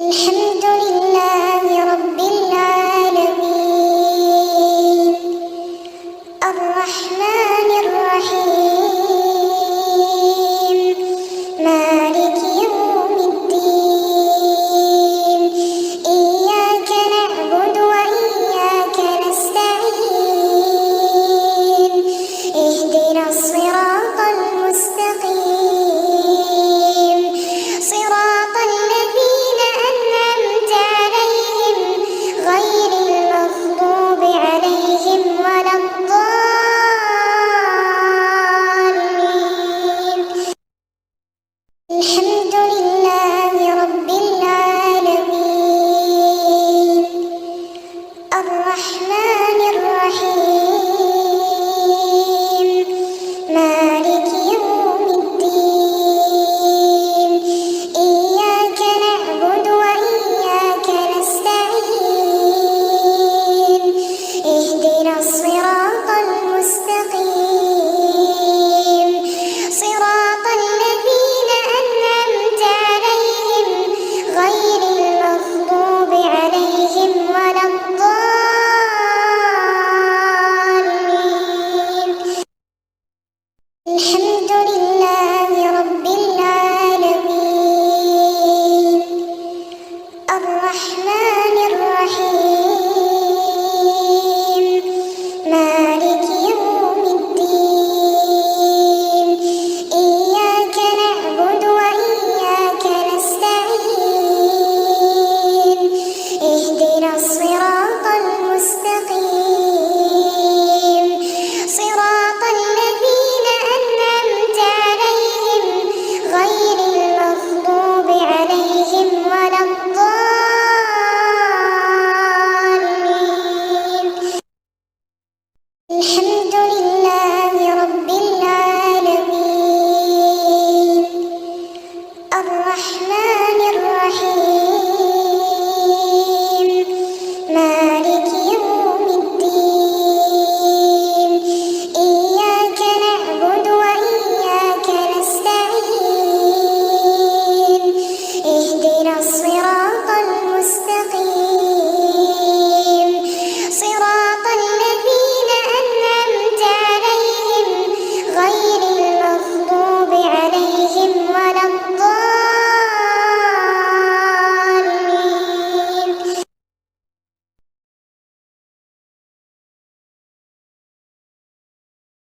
الحمد لله رب العالمين الرحمن الرحيم مالك يوم الدين إياك نعبد وإياك نستعين اهدنا الصراط المستقيم صراط الذين أنعمت عليهم غير المغضوب عليهم ولا الضالين. الحمد لله رب العالمين الرحمن الرحيم مالك يوم الدين إياك نعبد وإياك نستعين اهدنا الصراط المستقيم صراط الذين أنعمت عليهم غير المغضوب عليهم ولا الضالين. الحمد لله رب العالمين الرحمن الرحيم مالك يوم الدين إياك نعبد وإياك نستعين اهدنا الصراط المستقيم صراط الذين أنعمت عليهم غير المغضوب عليهم ولا الضالين. الحمد لله رب العالمين الرحمن الرحيم مالك يوم الدين إياك نعبد وإياك نستعين اهدنا الصراط المستقيم الرحمن الرحيم